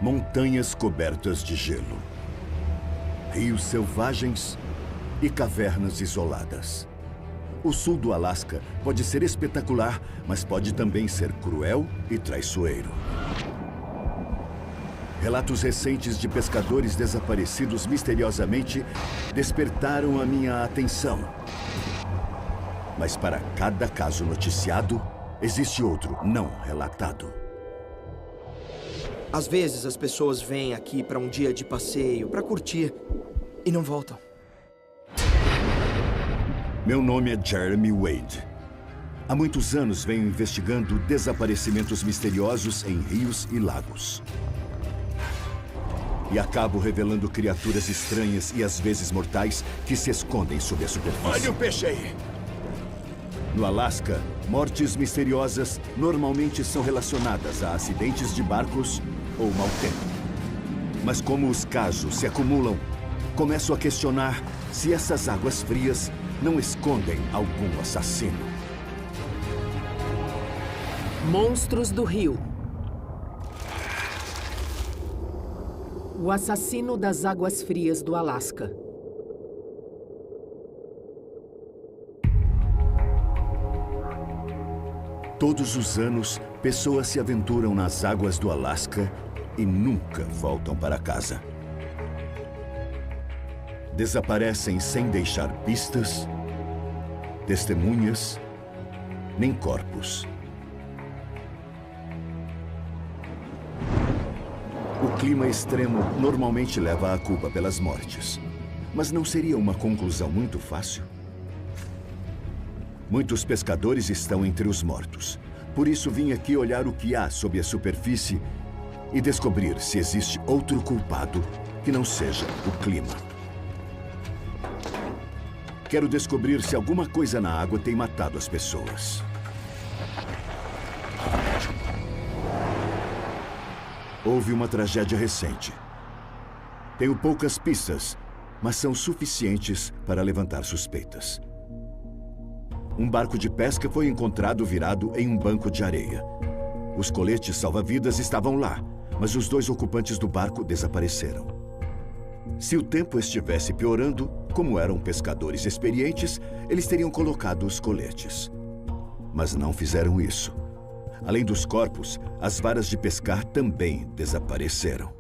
montanhas cobertas de gelo, rios selvagens e cavernas isoladas. O sul do Alasca pode ser espetacular, mas pode também ser cruel e traiçoeiro. Relatos recentes de pescadores desaparecidos misteriosamente despertaram a minha atenção. Mas para cada caso noticiado, existe outro não relatado. Às vezes as pessoas vêm aqui para um dia de passeio, para curtir, e não voltam. Meu nome é Jeremy Wade. Há muitos anos venho investigando desaparecimentos misteriosos em rios e lagos. E acabo revelando criaturas estranhas e às vezes mortais que se escondem sob a superfície. Olha o peixe aí! No Alasca, mortes misteriosas normalmente são relacionadas a acidentes de barcos ou mau tempo. Mas como os casos se acumulam, começo a questionar se essas águas frias não escondem algum assassino. Monstros do Rio. O assassino das águas frias do Alasca. Todos os anos, pessoas se aventuram nas águas do Alasca e nunca voltam para casa. Desaparecem sem deixar pistas, testemunhas, nem corpos. O clima extremo normalmente leva a culpa pelas mortes. Mas não seria uma conclusão muito fácil? Muitos pescadores estão entre os mortos. Por isso vim aqui olhar o que há sob a superfície e descobrir se existe outro culpado que não seja o clima. Quero descobrir se alguma coisa na água tem matado as pessoas. Houve uma tragédia recente. Tenho poucas pistas, mas são suficientes para levantar suspeitas. Um barco de pesca foi encontrado virado em um banco de areia. Os coletes salva-vidas estavam lá, mas os 2 ocupantes do barco desapareceram. Se o tempo estivesse piorando, como eram pescadores experientes, eles teriam colocado os coletes. Mas não fizeram isso. Além dos corpos, as varas de pescar também desapareceram.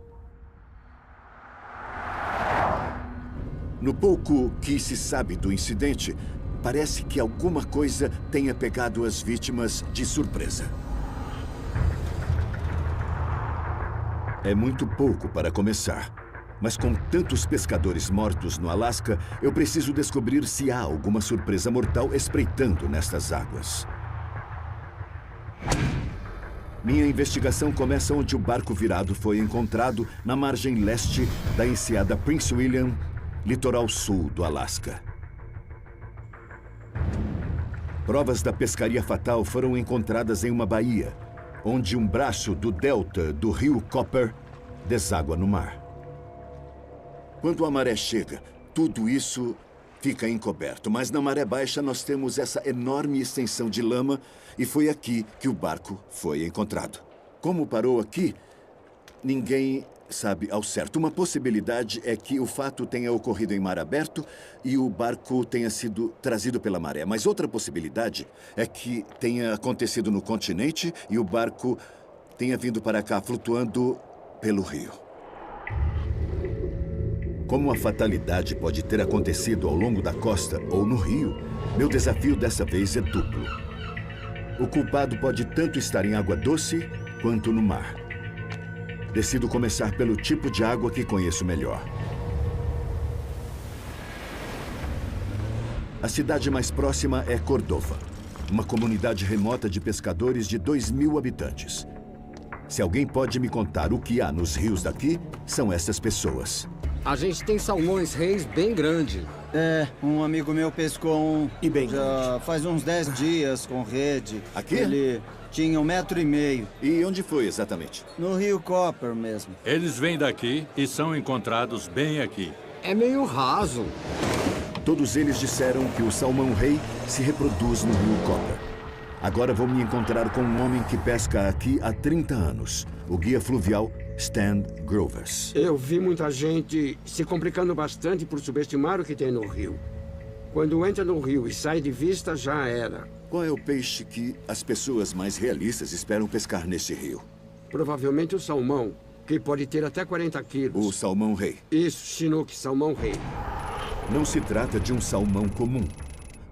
No pouco que se sabe do incidente, parece que alguma coisa tenha pegado as vítimas de surpresa. É muito pouco para começar, mas com tantos pescadores mortos no Alasca, eu preciso descobrir se há alguma surpresa mortal espreitando nestas águas. Minha investigação começa onde o barco virado foi encontrado na margem leste da enseada Prince William, litoral sul do Alasca. Provas da pescaria fatal foram encontradas em uma baía, onde um braço do delta do rio Copper deságua no mar. Quando a maré chega, tudo isso fica encoberto, mas na maré baixa nós temos essa enorme extensão de lama e foi aqui que o barco foi encontrado. Como parou aqui, ninguém sabe ao certo. Uma possibilidade é que o fato tenha ocorrido em mar aberto e o barco tenha sido trazido pela maré. Mas outra possibilidade é que tenha acontecido no continente e o barco tenha vindo para cá flutuando pelo rio. Como a fatalidade pode ter acontecido ao longo da costa ou no rio, meu desafio dessa vez é duplo. O culpado pode tanto estar em água doce quanto no mar. Decido começar pelo tipo de água que conheço melhor. A cidade mais próxima é Cordova, uma comunidade remota de pescadores de 2.000 habitantes. Se alguém pode me contar o que há nos rios daqui, são essas pessoas. A gente tem salmões reis bem grande. É, um amigo meu pescou um... E bem já grande. faz uns 10 dias com rede. Aqui? Ele tinha 1,5 metro. E onde foi exatamente? No rio Copper mesmo. Eles vêm daqui e são encontrados bem aqui. É meio raso. Todos eles disseram que o salmão-rei se reproduz no rio Copper. Agora vou me encontrar com um homem que pesca aqui há 30 anos, o guia fluvial Stan Grovers. Eu vi muita gente se complicando bastante por subestimar o que tem no rio. Quando entra no rio e sai de vista, já era. Qual é o peixe que as pessoas mais realistas esperam pescar neste rio? Provavelmente o salmão, que pode ter até 40 quilos. O salmão-rei. Isso, Chinook, salmão-rei. Não se trata de um salmão comum.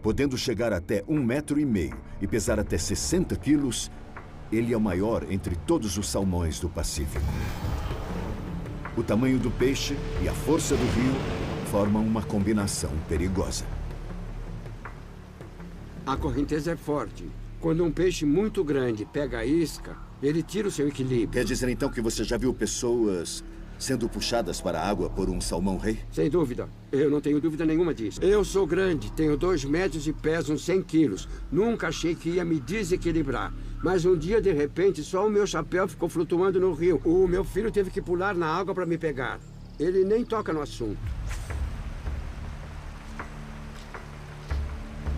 Podendo chegar até 1,5 metro e pesar até 60 quilos, ele é o maior entre todos os salmões do Pacífico. O tamanho do peixe e a força do rio formam uma combinação perigosa. A correnteza é forte. Quando um peixe muito grande pega a isca, ele tira o seu equilíbrio. Quer dizer então que você já viu pessoas sendo puxadas para a água por um salmão-rei? Sem dúvida. Eu não tenho dúvida nenhuma disso. Eu sou grande, tenho 2 metros e peso uns 100 quilos. Nunca achei que ia me desequilibrar. Mas um dia, de repente, só o meu chapéu ficou flutuando no rio. O meu filho teve que pular na água para me pegar. Ele nem toca no assunto.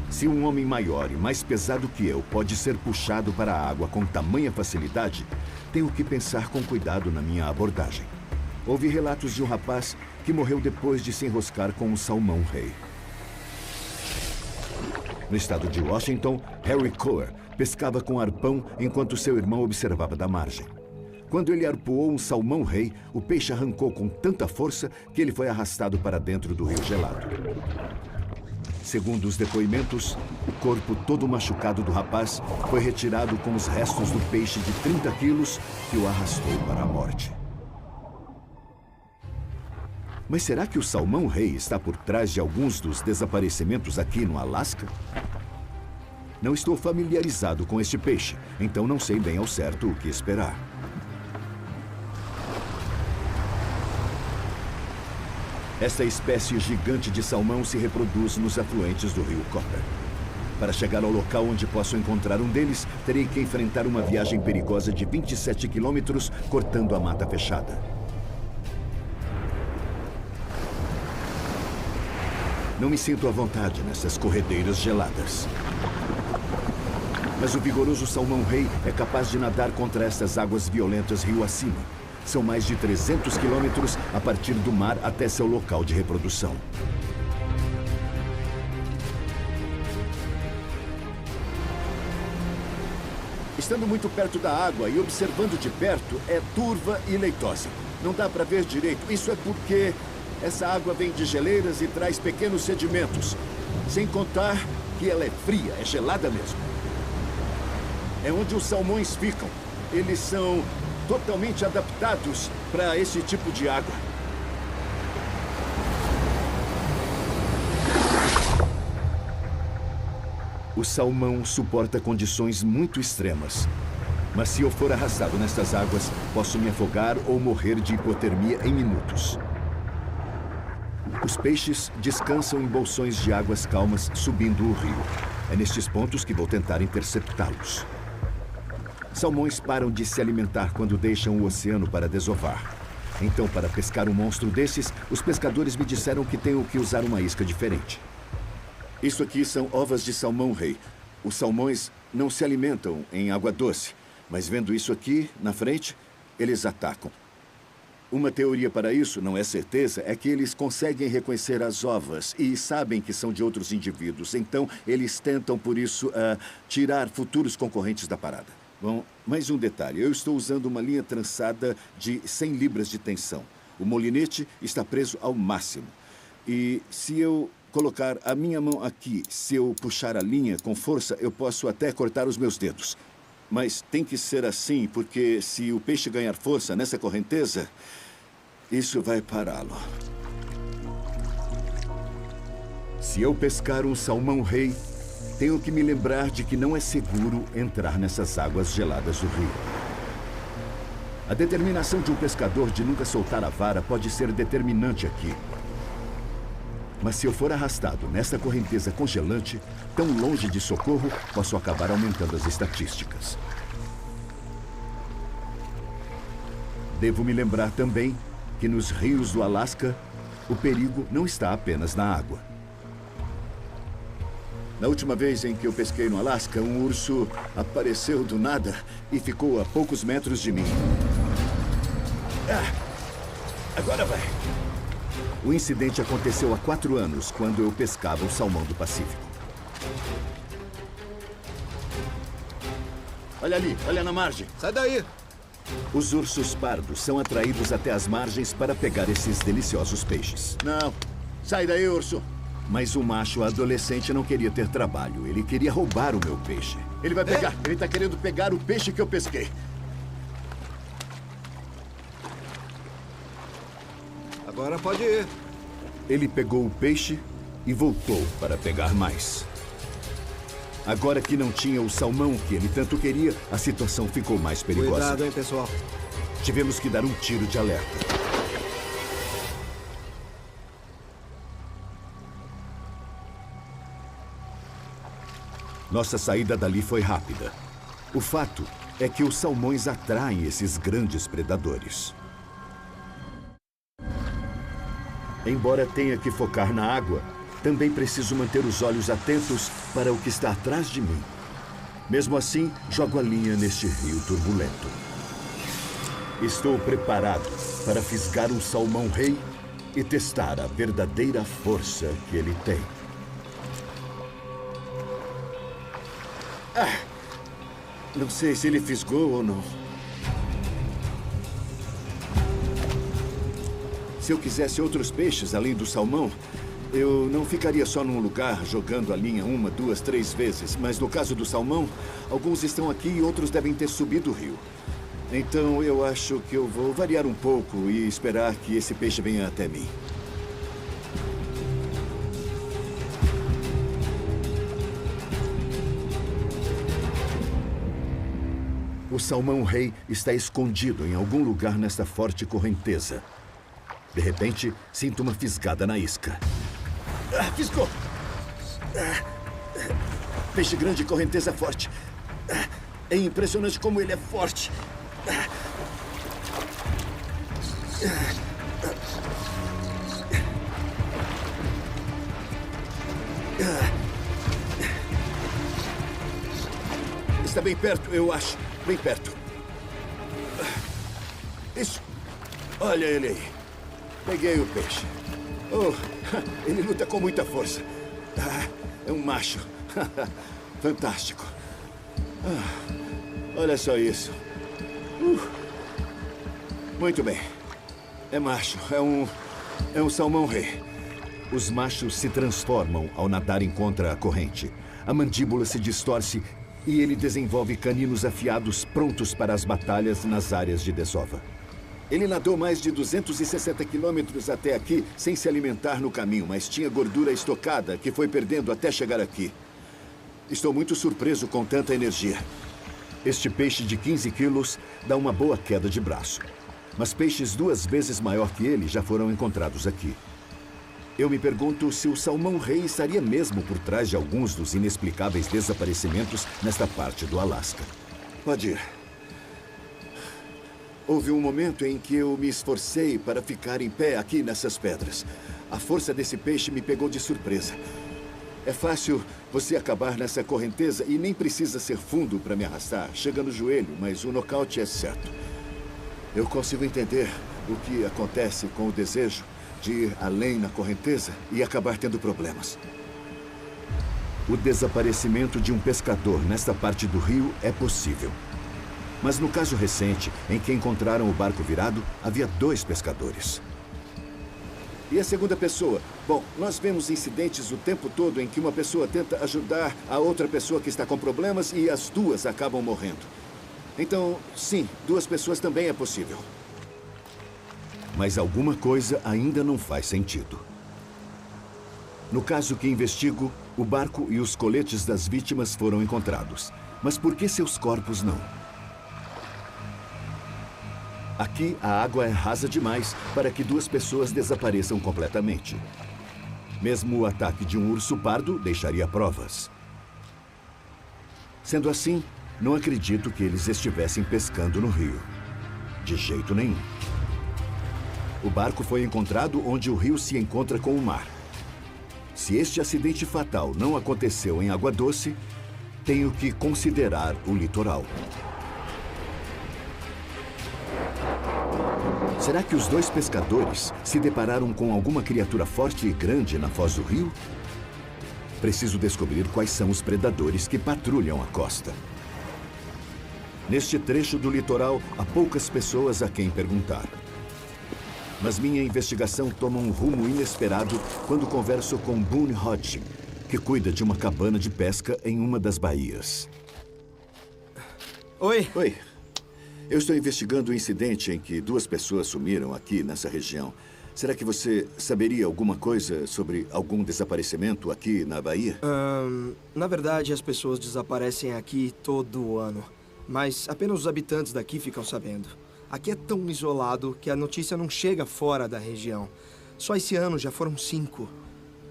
Se um homem maior e mais pesado que eu pode ser puxado para a água com tamanha facilidade, tenho que pensar com cuidado na minha abordagem. Houve relatos de um rapaz que morreu depois de se enroscar com um salmão-rei. No estado de Washington, Harry Coer pescava com arpão enquanto seu irmão observava da margem. Quando ele arpoou um salmão-rei, o peixe arrancou com tanta força que ele foi arrastado para dentro do rio gelado. Segundo os depoimentos, o corpo todo machucado do rapaz foi retirado com os restos do peixe de 30 quilos que o arrastou para a morte. Mas será que o salmão-rei está por trás de alguns dos desaparecimentos aqui no Alasca? Não estou familiarizado com este peixe, então não sei bem ao certo o que esperar. Esta espécie gigante de salmão se reproduz nos afluentes do rio Copper. Para chegar ao local onde posso encontrar um deles, terei que enfrentar uma viagem perigosa de 27 quilômetros, cortando a mata fechada. Não me sinto à vontade nessas corredeiras geladas. Mas o vigoroso salmão-rei é capaz de nadar contra estas águas violentas rio acima. São mais de 300 quilômetros a partir do mar até seu local de reprodução. Estando muito perto da água e observando de perto, é turva e leitosa. Não dá para ver direito. Isso é porque essa água vem de geleiras e traz pequenos sedimentos. Sem contar que ela é fria, é gelada mesmo. É onde os salmões ficam. Eles são totalmente adaptados para esse tipo de água. O salmão suporta condições muito extremas. Mas se eu for arrastado nestas águas, posso me afogar ou morrer de hipotermia em minutos. Os peixes descansam em bolsões de águas calmas subindo o rio. É nestes pontos que vou tentar interceptá-los. Salmões param de se alimentar quando deixam o oceano para desovar. Então, para pescar um monstro desses, os pescadores me disseram que tenho que usar uma isca diferente. Isso aqui são ovas de salmão-rei. Os salmões não se alimentam em água doce, mas vendo isso aqui, na frente, eles atacam. Uma teoria para isso, não é certeza, é que eles conseguem reconhecer as ovas e sabem que são de outros indivíduos. Então, eles tentam, por isso, tirar futuros concorrentes da parada. Bom, mais um detalhe. Eu estou usando uma linha trançada de 100 libras de tensão. O molinete está preso ao máximo. E se eu colocar a minha mão aqui, se eu puxar a linha com força, eu posso até cortar os meus dedos. Mas tem que ser assim, porque se o peixe ganhar força nessa correnteza, isso vai pará-lo. Se eu pescar um salmão-rei, tenho que me lembrar de que não é seguro entrar nessas águas geladas do rio. A determinação de um pescador de nunca soltar a vara pode ser determinante aqui. Mas se eu for arrastado nesta correnteza congelante, tão longe de socorro, posso acabar aumentando as estatísticas. Devo me lembrar também que nos rios do Alasca, o perigo não está apenas na água. Na última vez em que eu pesquei no Alasca, um urso apareceu do nada e ficou a poucos metros de mim. Agora vai. O incidente aconteceu há 4 anos, quando eu pescava o salmão do Pacífico. Olha ali, olha na margem. Sai daí! Os ursos pardos são atraídos até as margens para pegar esses deliciosos peixes. Não, sai daí, urso. Mas o macho adolescente não queria ter trabalho. Ele queria roubar o meu peixe. Ele vai pegar. Ele tá querendo pegar o peixe que eu pesquei. Agora pode ir. Ele pegou o peixe e voltou para pegar mais. Agora que não tinha o salmão que ele tanto queria, a situação ficou mais perigosa. Cuidado, hein, pessoal. Tivemos que dar um tiro de alerta. Nossa saída dali foi rápida. O fato é que os salmões atraem esses grandes predadores. Embora tenha que focar na água, também preciso manter os olhos atentos para o que está atrás de mim. Mesmo assim, jogo a linha neste rio turbulento. Estou preparado para fisgar um salmão-rei e testar a verdadeira força que ele tem. Não sei se ele fisgou ou não. Se eu quisesse outros peixes além do salmão, eu não ficaria só num lugar jogando a linha 1, 2, 3 vezes. Mas no caso do salmão, alguns estão aqui e outros devem ter subido o rio. Então eu acho que eu vou variar um pouco e esperar que esse peixe venha até mim. O salmão-rei está escondido em algum lugar nesta forte correnteza. De repente, sinto uma fisgada na isca. Fisgou! Peixe grande e correnteza forte. É impressionante como ele é forte. Está bem perto, eu acho. Bem perto. Isso. Olha ele aí. Peguei o peixe. Oh, ele luta com muita força. É um macho. Fantástico. Olha só isso. Muito bem. É macho. É um salmão-rei. Os machos se transformam ao nadarem contra a corrente. A mandíbula se distorce e ele desenvolve caninos afiados prontos para as batalhas nas áreas de desova. Ele nadou mais de 260 quilômetros até aqui sem se alimentar no caminho, mas tinha gordura estocada que foi perdendo até chegar aqui. Estou muito surpreso com tanta energia. Este peixe de 15 quilos dá uma boa queda de braço. Mas peixes 2 vezes maior que ele já foram encontrados aqui. Eu me pergunto se o salmão-rei estaria mesmo por trás de alguns dos inexplicáveis desaparecimentos nesta parte do Alasca. Pode ir. Houve um momento em que eu me esforcei para ficar em pé aqui nessas pedras. A força desse peixe me pegou de surpresa. É fácil você acabar nessa correnteza e nem precisa ser fundo para me arrastar. Chega no joelho, mas o nocaute é certo. Eu consigo entender o que acontece com o desejo de ir além na correnteza e acabar tendo problemas. O desaparecimento de um pescador nesta parte do rio é possível. Mas no caso recente, em que encontraram o barco virado, havia 2 pescadores. E a segunda pessoa? Bom, nós vemos incidentes o tempo todo em que uma pessoa tenta ajudar a outra pessoa que está com problemas e as 2 acabam morrendo. Então, sim, 2 pessoas também é possível. Mas alguma coisa ainda não faz sentido. No caso que investigo, o barco e os coletes das vítimas foram encontrados. Mas por que seus corpos não? Aqui, a água é rasa demais para que 2 pessoas desapareçam completamente. Mesmo o ataque de um urso pardo deixaria provas. Sendo assim, não acredito que eles estivessem pescando no rio. De jeito nenhum. O barco foi encontrado onde o rio se encontra com o mar. Se este acidente fatal não aconteceu em água doce, tenho que considerar o litoral. Será que os dois pescadores se depararam com alguma criatura forte e grande na foz do rio? Preciso descobrir quais são os predadores que patrulham a costa. Neste trecho do litoral, há poucas pessoas a quem perguntar. Mas minha investigação toma um rumo inesperado quando converso com Boone Hodgson, que cuida de uma cabana de pesca em uma das baías. Oi. Oi. Eu estou investigando um incidente em que 2 pessoas sumiram aqui nessa região. Será que você saberia alguma coisa sobre algum desaparecimento aqui na Bahia? Na verdade, as pessoas desaparecem aqui todo ano. Mas apenas os habitantes daqui ficam sabendo. Aqui é tão isolado que a notícia não chega fora da região. Só esse ano já foram 5.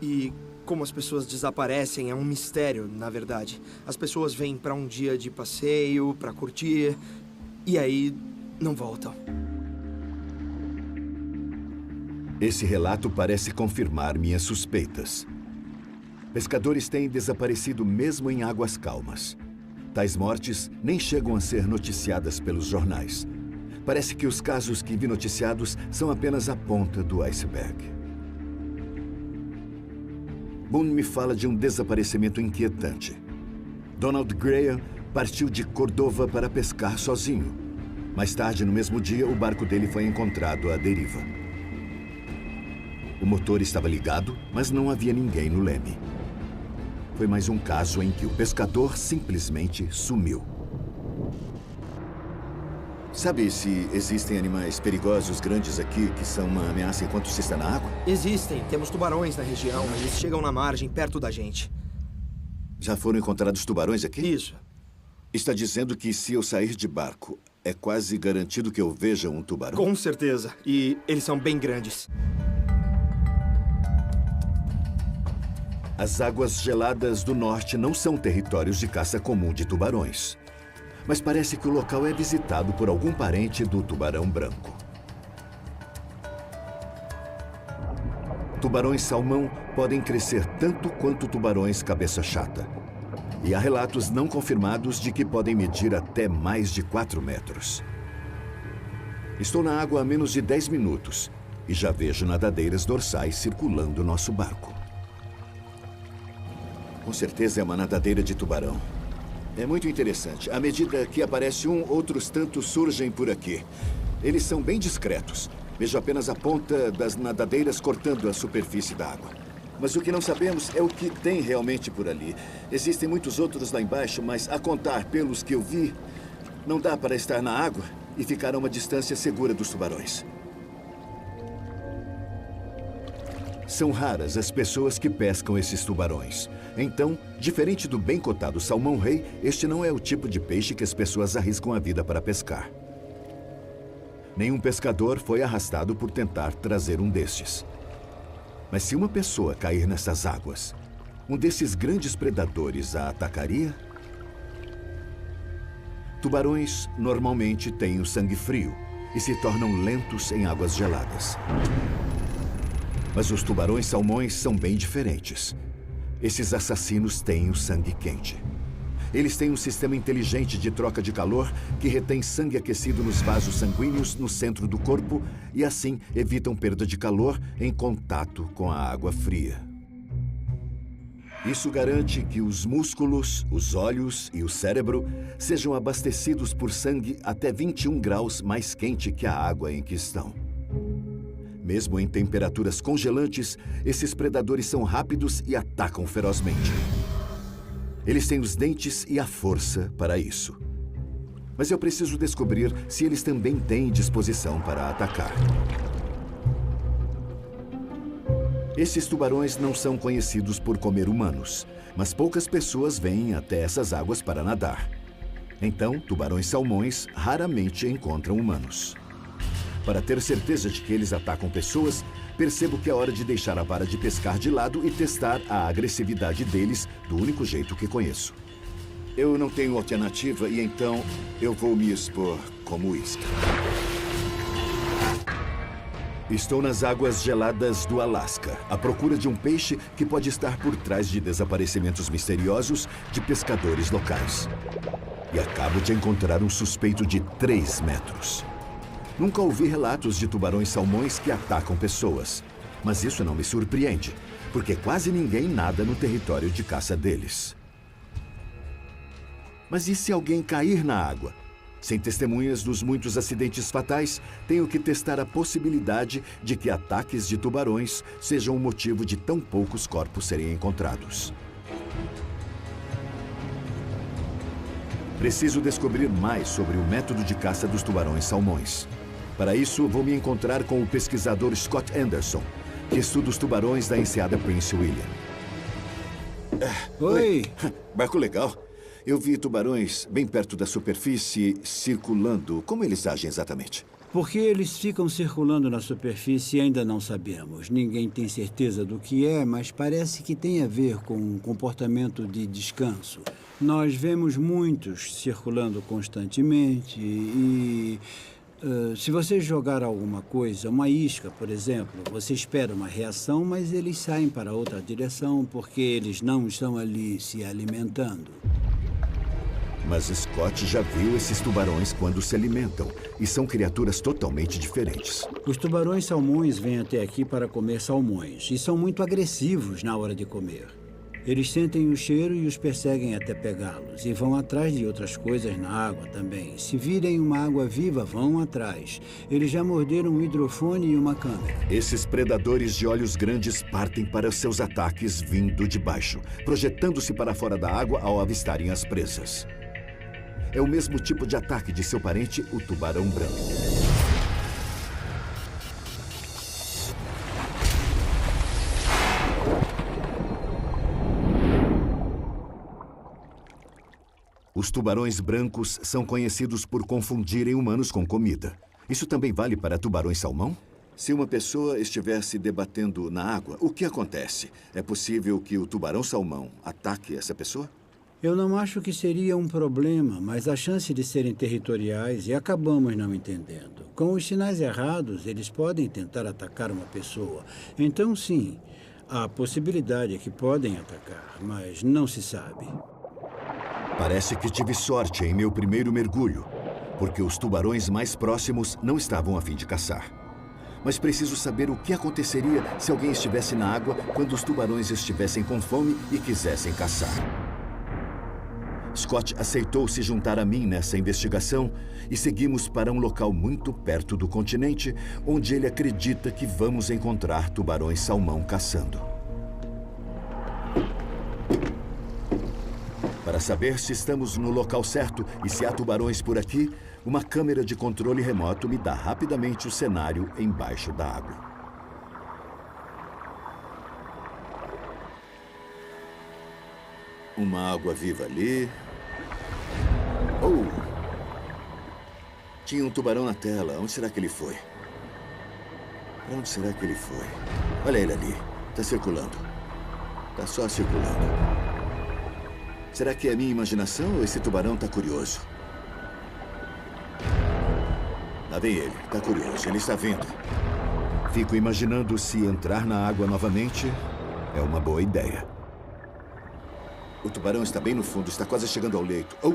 E como as pessoas desaparecem é um mistério, na verdade. As pessoas vêm para um dia de passeio, para curtir... E aí, não voltam. Esse relato parece confirmar minhas suspeitas. Pescadores têm desaparecido mesmo em águas calmas. Tais mortes nem chegam a ser noticiadas pelos jornais. Parece que os casos que vi noticiados são apenas a ponta do iceberg. Boone me fala de um desaparecimento inquietante. Donald Graham partiu de Cordova para pescar sozinho. Mais tarde, no mesmo dia, o barco dele foi encontrado à deriva. O motor estava ligado, mas não havia ninguém no leme. Foi mais um caso em que o pescador simplesmente sumiu. Sabe se existem animais perigosos grandes aqui que são uma ameaça enquanto se está na água? Existem. Temos tubarões na região. Eles chegam na margem, perto da gente. Já foram encontrados tubarões aqui? Isso. Está dizendo que se eu sair de barco, é quase garantido que eu veja um tubarão? Com certeza. E eles são bem grandes. As águas geladas do norte não são territórios de caça comum de tubarões. Mas parece que o local é visitado por algum parente do tubarão branco. Tubarões-salmão podem crescer tanto quanto tubarões cabeça chata. E há relatos não confirmados de que podem medir até mais de 4 metros. Estou na água há menos de 10 minutos e já vejo nadadeiras dorsais circulando nosso barco. Com certeza é uma nadadeira de tubarão. É muito interessante. À medida que aparece um, outros tantos surgem por aqui. Eles são bem discretos. Vejo apenas a ponta das nadadeiras cortando a superfície da água. Mas o que não sabemos é o que tem realmente por ali. Existem muitos outros lá embaixo, mas a contar pelos que eu vi, não dá para estar na água e ficar a uma distância segura dos tubarões. São raras as pessoas que pescam esses tubarões. Então, diferente do bem cotado salmão-rei, este não é o tipo de peixe que as pessoas arriscam a vida para pescar. Nenhum pescador foi arrastado por tentar trazer um destes. Mas se uma pessoa cair nessas águas, um desses grandes predadores a atacaria? Tubarões normalmente têm o sangue frio e se tornam lentos em águas geladas. Mas os tubarões-salmões são bem diferentes. Esses assassinos têm o sangue quente. Eles têm um sistema inteligente de troca de calor que retém sangue aquecido nos vasos sanguíneos no centro do corpo e assim evitam perda de calor em contato com a água fria. Isso garante que os músculos, os olhos e o cérebro sejam abastecidos por sangue até 21 graus mais quente que a água em que estão. Mesmo em temperaturas congelantes, esses predadores são rápidos e atacam ferozmente. Eles têm os dentes e a força para isso. Mas eu preciso descobrir se eles também têm disposição para atacar. Esses tubarões não são conhecidos por comer humanos, mas poucas pessoas vêm até essas águas para nadar. Então, tubarões-salmões raramente encontram humanos. Para ter certeza de que eles atacam pessoas, percebo que é hora de deixar a vara de pescar de lado e testar a agressividade deles do único jeito que conheço. Eu não tenho alternativa e então eu vou me expor como isca. Estou nas águas geladas do Alasca, à procura de um peixe que pode estar por trás de desaparecimentos misteriosos de pescadores locais. E acabo de encontrar um suspeito de 3 metros. Nunca ouvi relatos de tubarões-salmões que atacam pessoas. Mas isso não me surpreende, porque quase ninguém nada no território de caça deles. Mas e se alguém cair na água? Sem testemunhas dos muitos acidentes fatais, tenho que testar a possibilidade de que ataques de tubarões sejam o motivo de tão poucos corpos serem encontrados. Preciso descobrir mais sobre o método de caça dos tubarões-salmões. Para isso, vou me encontrar com o pesquisador Scott Anderson, que estuda os tubarões da enseada Prince William. Oi. Barco legal. Eu vi tubarões bem perto da superfície circulando. Como eles agem exatamente? Porque eles ficam circulando na superfície ainda não sabemos. Ninguém tem certeza do que é, mas parece que tem a ver com um comportamento de descanso. Nós vemos muitos circulando constantemente e... se você jogar alguma coisa, uma isca, por exemplo, você espera uma reação, mas eles saem para outra direção porque eles não estão ali se alimentando. Mas Scott já viu esses tubarões quando se alimentam, e são criaturas totalmente diferentes. Os tubarões-salmões vêm até aqui para comer salmões, e são muito agressivos na hora de comer. Eles sentem o cheiro e os perseguem até pegá-los, e vão atrás de outras coisas na água também. Se virem uma água viva, vão atrás. Eles já morderam um hidrofone e uma câmera. Esses predadores de olhos grandes partem para seus ataques vindo de baixo, projetando-se para fora da água ao avistarem as presas. É o mesmo tipo de ataque de seu parente, o tubarão branco. Os tubarões brancos são conhecidos por confundirem humanos com comida. Isso também vale para tubarões-salmão? Se uma pessoa estiver se debatendo na água, o que acontece? É possível que o tubarão-salmão ataque essa pessoa? Eu não acho que seria um problema, mas a chance de serem territoriais e acabamos não entendendo. Com os sinais errados, eles podem tentar atacar uma pessoa. Então, sim, a possibilidade é que podem atacar, mas não se sabe. Parece que tive sorte em meu primeiro mergulho, porque os tubarões mais próximos não estavam a fim de caçar. Mas preciso saber o que aconteceria se alguém estivesse na água quando os tubarões estivessem com fome e quisessem caçar. Scott aceitou se juntar a mim nessa investigação e seguimos para um local muito perto do continente, onde ele acredita que vamos encontrar tubarões-salmão caçando. Para saber se estamos no local certo e se há tubarões por aqui, uma câmera de controle remoto me dá rapidamente o cenário embaixo da água. Uma água viva ali. Oh! Tinha um tubarão na tela. Onde será que ele foi? Para onde será que ele foi? Olha ele ali. Está circulando. Está só circulando. Será que é a minha imaginação ou esse tubarão está curioso? Lá vem ele. Está curioso. Ele está vindo. Fico imaginando se entrar na água novamente é uma boa ideia. O tubarão está bem no fundo. Está quase chegando ao leito. Oh!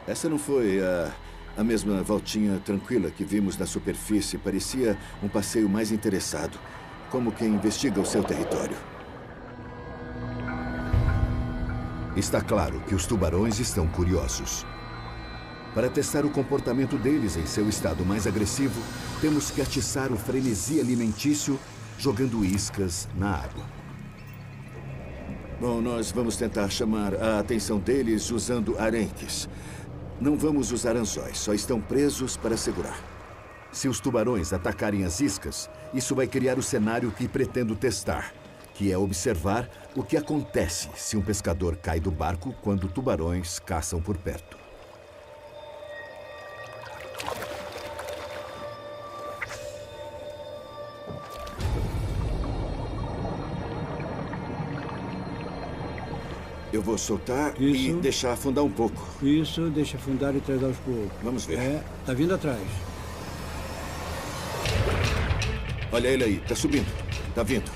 Essa não foi a mesma voltinha tranquila que vimos na superfície. Parecia um passeio mais interessado, como quem investiga o seu território. Está claro que os tubarões estão curiosos. Para testar o comportamento deles em seu estado mais agressivo, temos que atiçar o frenesi alimentício jogando iscas na água. Bom, nós vamos tentar chamar a atenção deles usando arenques. Não vamos usar anzóis, só estão presos para segurar. Se os tubarões atacarem as iscas, isso vai criar o cenário que pretendo testar, que é observar o que acontece se um pescador cai do barco quando tubarões caçam por perto. Eu vou soltar e deixar afundar um pouco. Isso, deixa afundar e traz aos poucos. Vamos ver. Tá vindo atrás. Olha ele aí, tá subindo. Tá vindo.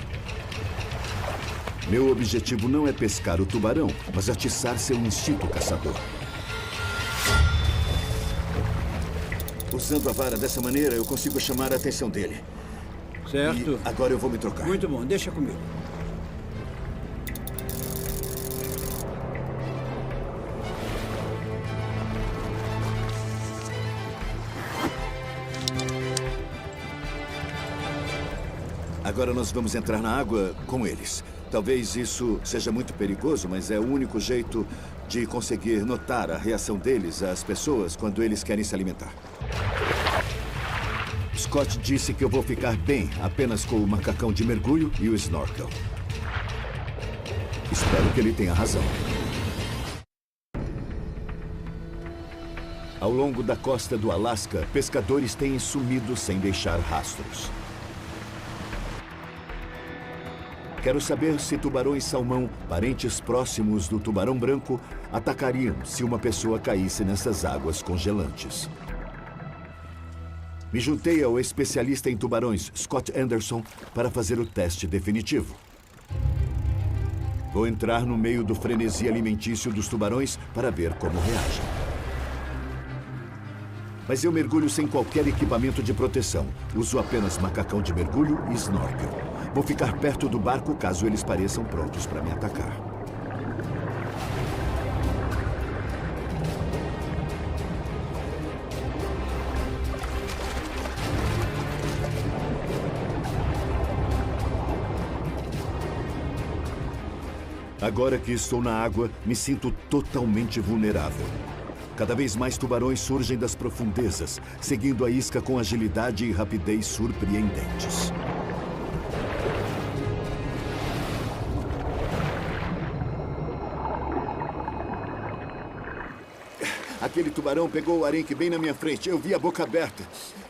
Meu objetivo não é pescar o tubarão, mas atiçar seu instinto caçador. Usando a vara dessa maneira, eu consigo chamar a atenção dele. Certo. E agora eu vou me trocar. Muito bom, deixa comigo. Agora nós vamos entrar na água com eles. Talvez isso seja muito perigoso, mas é o único jeito de conseguir notar a reação deles às pessoas quando eles querem se alimentar. Scott disse que eu vou ficar bem apenas com o macacão de mergulho e o snorkel. Espero que ele tenha razão. Ao longo da costa do Alasca, pescadores têm sumido sem deixar rastros. Quero saber se tubarões-salmão, parentes próximos do tubarão branco, atacariam se uma pessoa caísse nessas águas congelantes. Me juntei ao especialista em tubarões, Scott Anderson, para fazer o teste definitivo. Vou entrar no meio do frenesi alimentício dos tubarões para ver como reagem. Mas eu mergulho sem qualquer equipamento de proteção. Uso apenas macacão de mergulho e snorkel. Vou ficar perto do barco caso eles pareçam prontos para me atacar. Agora que estou na água, me sinto totalmente vulnerável. Cada vez mais tubarões surgem das profundezas, seguindo a isca com agilidade e rapidez surpreendentes. Aquele tubarão pegou o arenque bem na minha frente. Eu vi a boca aberta.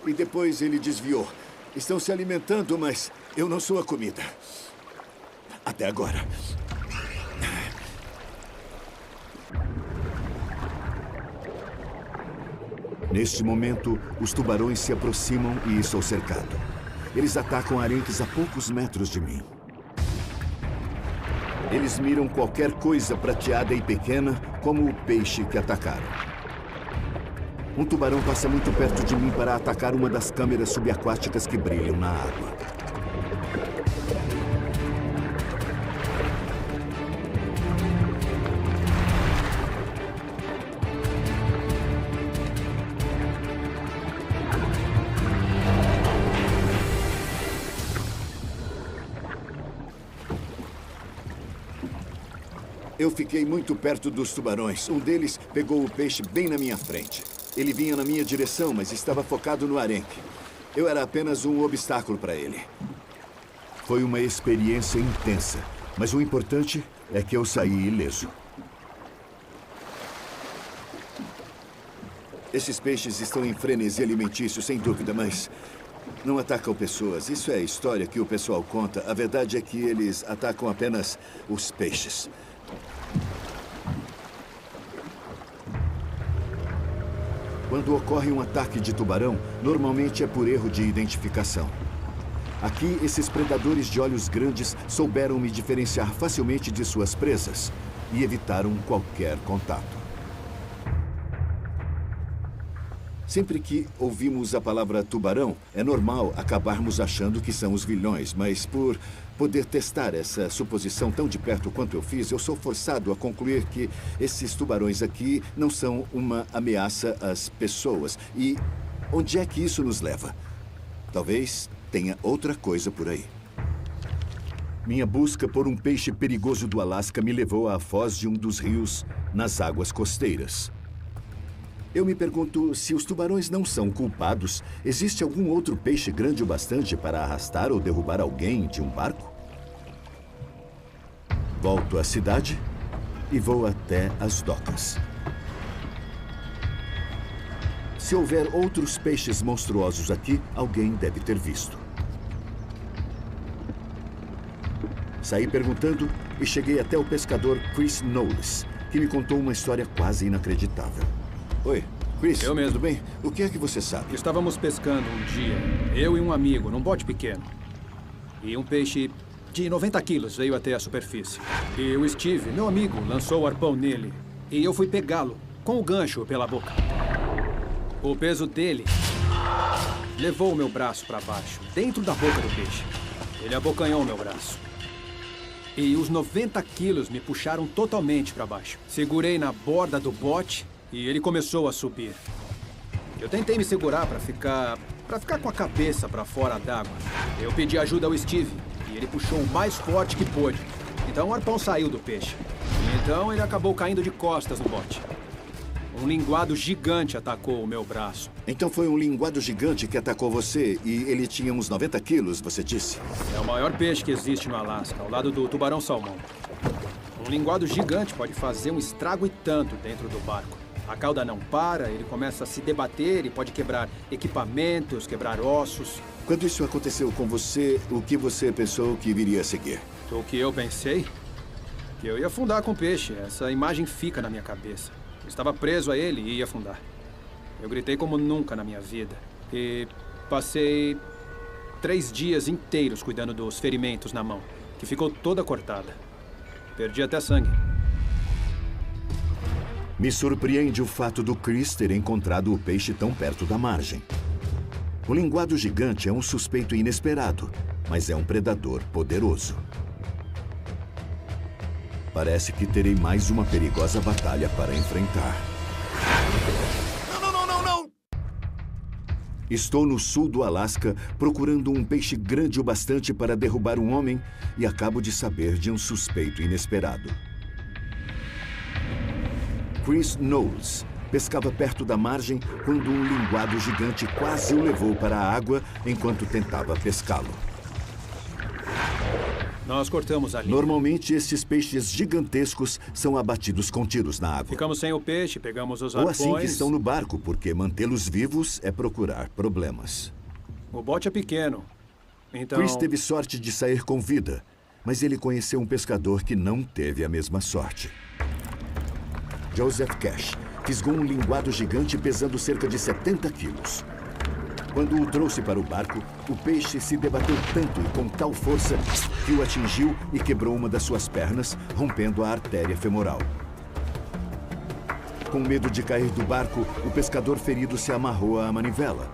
E depois ele desviou. Estão se alimentando, mas eu não sou a comida. Até agora. Neste momento, os tubarões se aproximam e sou cercado. Eles atacam arenques a poucos metros de mim. Eles miram qualquer coisa prateada e pequena, como o peixe que atacaram. Um tubarão passa muito perto de mim para atacar uma das câmeras subaquáticas que brilham na água. Eu fiquei muito perto dos tubarões. Um deles pegou o peixe bem na minha frente. Ele vinha na minha direção, mas estava focado no arenque. Eu era apenas um obstáculo para ele. Foi uma experiência intensa, mas o importante é que eu saí ileso. Esses peixes estão em frenesi alimentício, sem dúvida, mas não atacam pessoas. Isso é a história que o pessoal conta. A verdade é que eles atacam apenas os peixes. Quando ocorre um ataque de tubarão, normalmente é por erro de identificação. Aqui, esses predadores de olhos grandes souberam me diferenciar facilmente de suas presas e evitaram qualquer contato. Sempre que ouvimos a palavra tubarão, é normal acabarmos achando que são os vilões, mas por poder testar essa suposição tão de perto quanto eu fiz, eu sou forçado a concluir que esses tubarões aqui não são uma ameaça às pessoas. E onde é que isso nos leva? Talvez tenha outra coisa por aí. Minha busca por um peixe perigoso do Alasca me levou à foz de um dos rios nas águas costeiras. Eu me pergunto, se os tubarões não são culpados, existe algum outro peixe grande o bastante para arrastar ou derrubar alguém de um barco? Volto à cidade e vou até as docas. Se houver outros peixes monstruosos aqui, alguém deve ter visto. Saí perguntando e cheguei até o pescador Chris Knowles, que me contou uma história quase inacreditável. Oi, Chris. Eu mesmo. Tudo bem? O que é que você sabe? Estávamos pescando um dia, eu e um amigo, num bote pequeno. E um peixe de 90 quilos veio até a superfície. E o Steve, meu amigo, lançou o arpão nele. E eu fui pegá-lo com o gancho pela boca. O peso dele levou o meu braço para baixo, dentro da boca do peixe. Ele abocanhou o meu braço. E os 90 quilos me puxaram totalmente para baixo. Segurei na borda do bote e ele começou a subir. Eu tentei me segurar para ficar com a cabeça para fora d'água. Eu pedi ajuda ao Steve e ele puxou o mais forte que pôde. Então o arpão saiu do peixe. E então ele acabou caindo de costas no bote. Um linguado gigante atacou o meu braço. Então foi um linguado gigante que atacou você e ele tinha uns 90 quilos, você disse? É o maior peixe que existe no Alasca, ao lado do tubarão-salmão. Um linguado gigante pode fazer um estrago e tanto dentro do barco. A cauda não para, ele começa a se debater e pode quebrar equipamentos, quebrar ossos. Quando isso aconteceu com você, o que você pensou que viria a seguir? O que eu pensei? Que eu ia afundar com o peixe. Essa imagem fica na minha cabeça. Eu estava preso a ele e ia afundar. Eu gritei como nunca na minha vida. E passei 3 dias inteiros cuidando dos ferimentos na mão, que ficou toda cortada. Perdi até sangue. Me surpreende o fato do Chris ter encontrado o peixe tão perto da margem. O linguado gigante é um suspeito inesperado, mas é um predador poderoso. Parece que terei mais uma perigosa batalha para enfrentar. Não! Estou no sul do Alasca procurando um peixe grande o bastante para derrubar um homem e acabo de saber de um suspeito inesperado. Chris Knowles pescava perto da margem quando um linguado gigante quase o levou para a água enquanto tentava pescá-lo. Nós cortamos ali. Normalmente, estes peixes gigantescos são abatidos com tiros na água. Ficamos sem o peixe, pegamos os Ou arpões. assim que estão no barco, porque mantê-los vivos é procurar problemas. O bote é pequeno, então... Chris teve sorte de sair com vida, mas ele conheceu um pescador que não teve a mesma sorte. Joseph Cash fisgou um linguado gigante pesando cerca de 70 quilos. Quando o trouxe para o barco, o peixe se debateu tanto e com tal força que o atingiu e quebrou uma das suas pernas, rompendo a artéria femoral. Com medo de cair do barco, o pescador ferido se amarrou à manivela.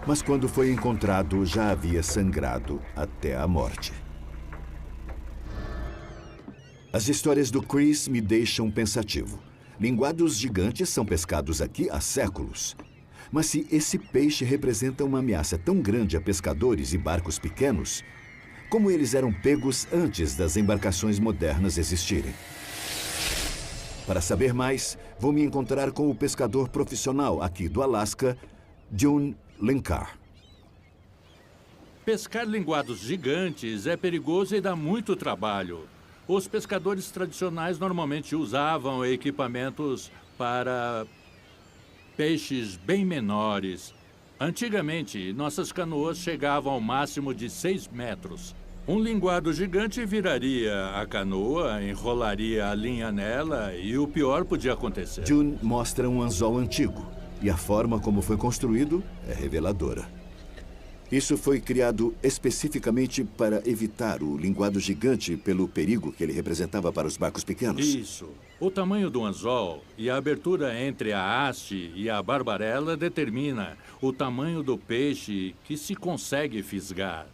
Mas quando foi encontrado, já havia sangrado até a morte. As histórias do Chris me deixam pensativo. Linguados gigantes são pescados aqui há séculos. Mas se esse peixe representa uma ameaça tão grande a pescadores e barcos pequenos, como eles eram pegos antes das embarcações modernas existirem? Para saber mais, vou me encontrar com o pescador profissional aqui do Alasca, June Linkar. Pescar linguados gigantes é perigoso e dá muito trabalho. Os pescadores tradicionais normalmente usavam equipamentos para peixes bem menores. Antigamente, nossas canoas chegavam ao máximo de 6 metros. Um linguado gigante viraria a canoa, enrolaria a linha nela e o pior podia acontecer. June mostra um anzol antigo e a forma como foi construído é reveladora. Isso foi criado especificamente para evitar o linguado gigante pelo perigo que ele representava para os barcos pequenos. Isso. O tamanho do anzol e a abertura entre a haste e a barbarela determina o tamanho do peixe que se consegue fisgar.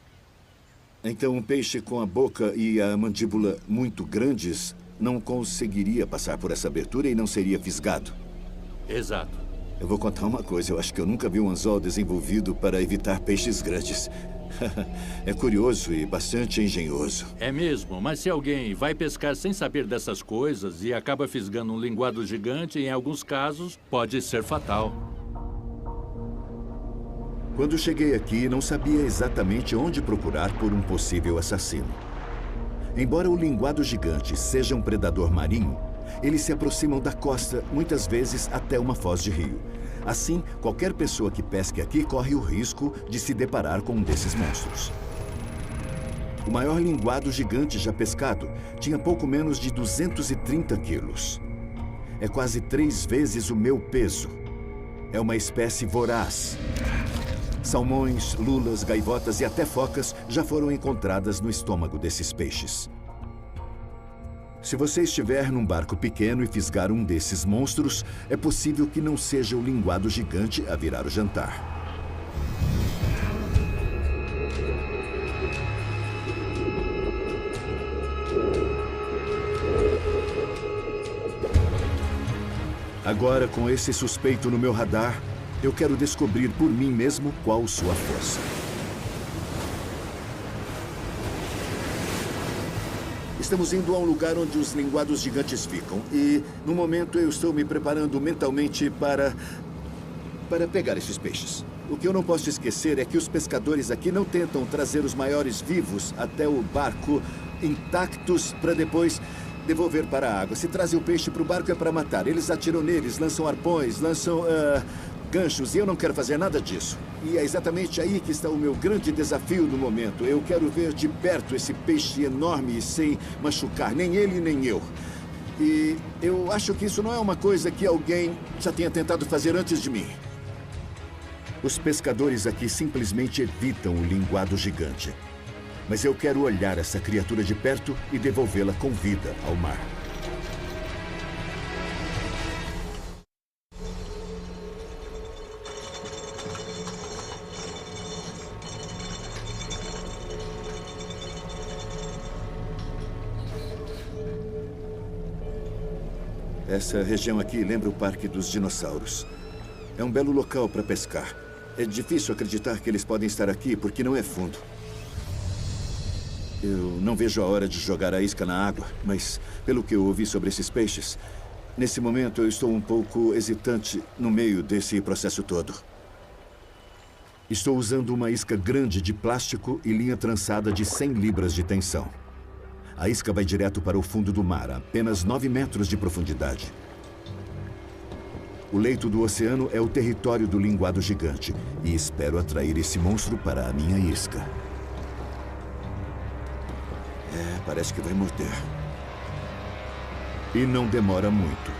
Então, um peixe com a boca e a mandíbula muito grandes não conseguiria passar por essa abertura e não seria fisgado. Exato. Eu vou contar uma coisa. Eu acho que eu nunca vi um anzol desenvolvido para evitar peixes grandes. É curioso e bastante engenhoso. É mesmo, mas se alguém vai pescar sem saber dessas coisas e acaba fisgando um linguado gigante, em alguns casos, pode ser fatal. Quando cheguei aqui, não sabia exatamente onde procurar por um possível assassino. Embora o linguado gigante seja um predador marinho, eles se aproximam da costa, muitas vezes até uma foz de rio. Assim, qualquer pessoa que pesque aqui corre o risco de se deparar com um desses monstros. O maior linguado gigante já pescado tinha pouco menos de 230 quilos. É quase 3 vezes o meu peso. É uma espécie voraz. Salmões, lulas, gaivotas e até focas já foram encontradas no estômago desses peixes. Se você estiver num barco pequeno e fisgar um desses monstros, é possível que não seja o linguado gigante a virar o jantar. Agora, com esse suspeito no meu radar, eu quero descobrir por mim mesmo qual sua força. Estamos indo a um lugar onde os linguados gigantes ficam. E, no momento, eu estou me preparando mentalmente para pegar esses peixes. O que eu não posso esquecer é que os pescadores aqui não tentam trazer os maiores vivos até o barco intactos para depois devolver para a água. Se trazem o peixe para o barco é para matar. Eles atiram neles, lançam arpões, lançam ganchos, e eu não quero fazer nada disso. E é exatamente aí que está o meu grande desafio no momento. Eu quero ver de perto esse peixe enorme sem machucar nem ele nem eu. E eu acho que isso não é uma coisa que alguém já tenha tentado fazer antes de mim. Os pescadores aqui simplesmente evitam o linguado gigante. Mas eu quero olhar essa criatura de perto e devolvê-la com vida ao mar. Essa região aqui lembra o Parque dos Dinossauros. É um belo local para pescar. É difícil acreditar que eles podem estar aqui porque não é fundo. Eu não vejo a hora de jogar a isca na água, mas pelo que eu ouvi sobre esses peixes, nesse momento eu estou um pouco hesitante no meio desse processo todo. Estou usando uma isca grande de plástico e linha trançada de 100 libras de tensão. A isca vai direto para o fundo do mar, a apenas 9 metros de profundidade. O leito do oceano é o território do linguado gigante e espero atrair esse monstro para a minha isca. Parece que vai morder. E não demora muito.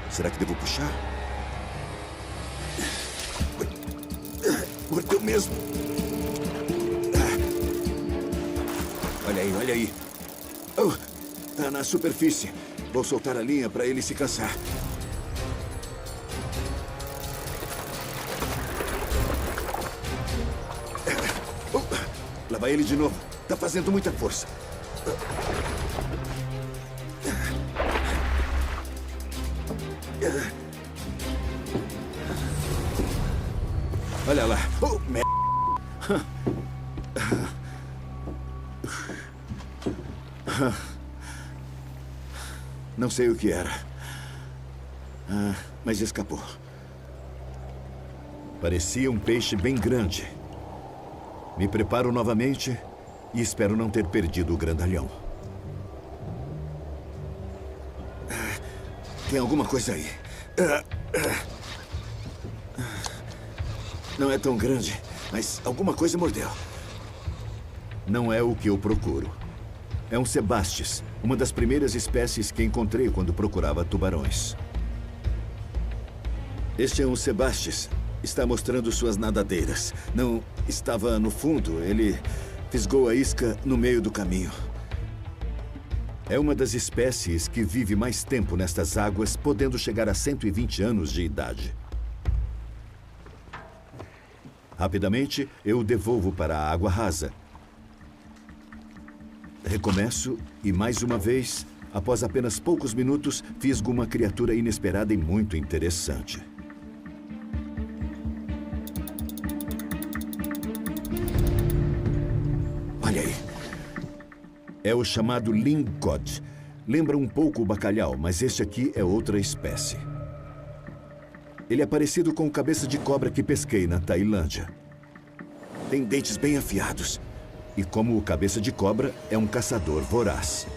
Será que devo puxar? Mordeu mesmo. Olha aí, olha aí. Tá na superfície. Vou soltar a linha para ele se cansar. Lá vai ele de novo. Tá fazendo muita força. Olha lá. Não sei o que era. Mas escapou. Parecia um peixe bem grande. Me preparo novamente e espero não ter perdido o grandalhão. Tem alguma coisa aí. Não é tão grande, mas alguma coisa mordeu. Não é o que eu procuro. É um sebastes, uma das primeiras espécies que encontrei quando procurava tubarões. Este é um sebastes. Está mostrando suas nadadeiras. Não estava no fundo, ele fisgou a isca no meio do caminho. É uma das espécies que vive mais tempo nestas águas, podendo chegar a 120 anos de idade. Rapidamente, eu o devolvo para a água rasa. Recomeço e, mais uma vez, após apenas poucos minutos, fisgo uma criatura inesperada e muito interessante. Olha aí. É o chamado lingcod. Lembra um pouco o bacalhau, mas este aqui é outra espécie. Ele é parecido com o cabeça de cobra que pesquei na Tailândia. Tem dentes bem afiados. E como o cabeça de cobra, é um caçador voraz.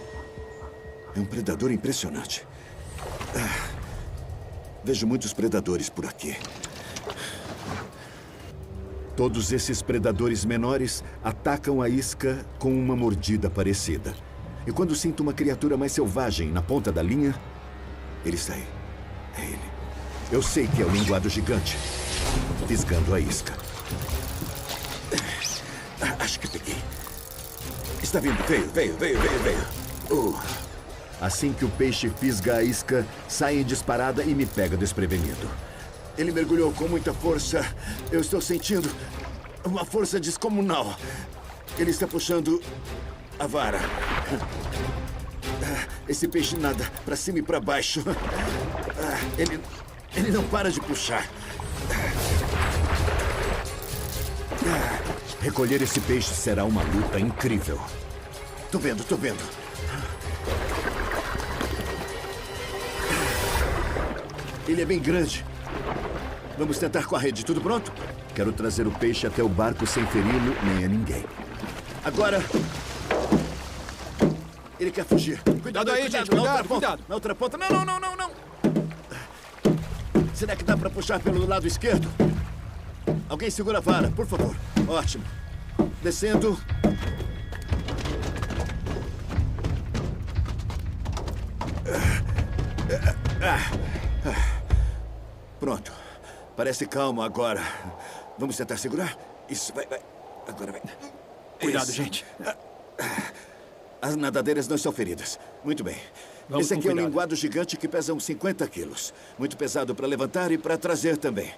É um predador impressionante. Vejo muitos predadores por aqui. Todos esses predadores menores atacam a isca com uma mordida parecida. E quando sinto uma criatura mais selvagem na ponta da linha, ele está aí. É ele. Eu sei que é o linguado gigante, fisgando a isca. Acho que peguei. Está vindo. Veio. Assim que o peixe fisga a isca, sai em disparada e me pega desprevenido. Ele mergulhou com muita força. Eu estou sentindo uma força descomunal. Ele está puxando a vara. Esse peixe nada para cima e para baixo. Ele não para de puxar. Recolher esse peixe será uma luta incrível. Tô vendo. Ele é bem grande. Vamos tentar com a rede. Tudo pronto? Quero trazer o peixe até o barco sem feri-lo nem a ninguém. Agora... Ele quer fugir. Cuidado aí, gente. Cuidado. Na outra ponta. Não. Será que dá pra puxar pelo lado esquerdo? Alguém segura a vara, por favor. Ótimo. Descendo. Pronto. Parece calmo agora. Vamos tentar segurar? Isso, vai. Agora vai. Cuidado, Isso. gente. As nadadeiras não estão feridas. Muito bem. Vamos Esse aqui com é um cuidado. linguado gigante que pesa uns 50 quilos. Muito pesado para levantar e para trazer também.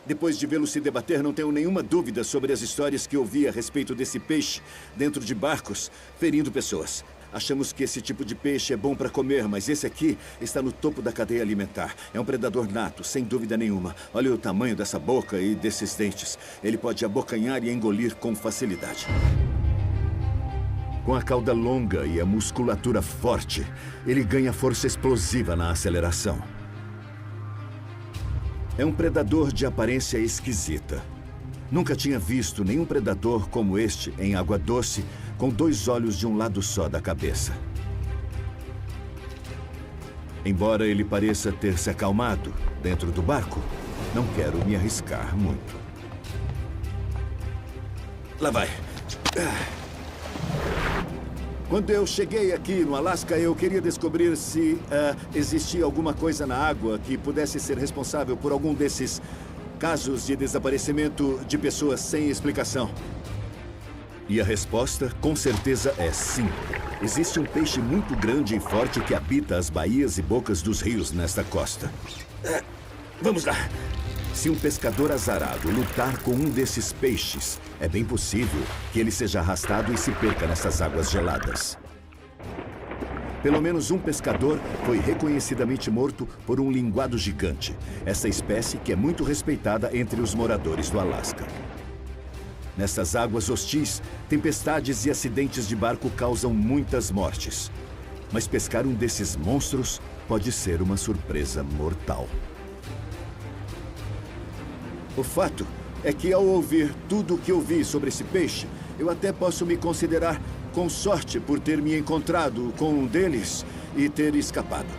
Depois de vê-lo se debater, não tenho nenhuma dúvida sobre as histórias que ouvi a respeito desse peixe dentro de barcos, ferindo pessoas. Achamos que esse tipo de peixe é bom para comer, mas esse aqui está no topo da cadeia alimentar. É um predador nato, sem dúvida nenhuma. Olha o tamanho dessa boca e desses dentes. Ele pode abocanhar e engolir com facilidade. Com a cauda longa e a musculatura forte, ele ganha força explosiva na aceleração. É um predador de aparência esquisita. Nunca tinha visto nenhum predador como este em água doce, com 2 olhos de um lado só da cabeça. Embora ele pareça ter se acalmado dentro do barco, não quero me arriscar muito. Lá vai. Quando eu cheguei aqui no Alasca, eu queria descobrir se existia alguma coisa na água que pudesse ser responsável por algum desses casos de desaparecimento de pessoas sem explicação. E a resposta, com certeza, é sim. Existe um peixe muito grande e forte que habita as baías e bocas dos rios nesta costa. Vamos lá. Se um pescador azarado lutar com um desses peixes, é bem possível que ele seja arrastado e se perca nessas águas geladas. Pelo menos um pescador foi reconhecidamente morto por um linguado gigante, essa espécie que é muito respeitada entre os moradores do Alasca. Nessas águas hostis, tempestades e acidentes de barco causam muitas mortes. Mas pescar um desses monstros pode ser uma surpresa mortal. O fato é que, ao ouvir tudo o que eu vi sobre esse peixe, eu até posso me considerar com sorte por ter me encontrado com um deles e ter escapado.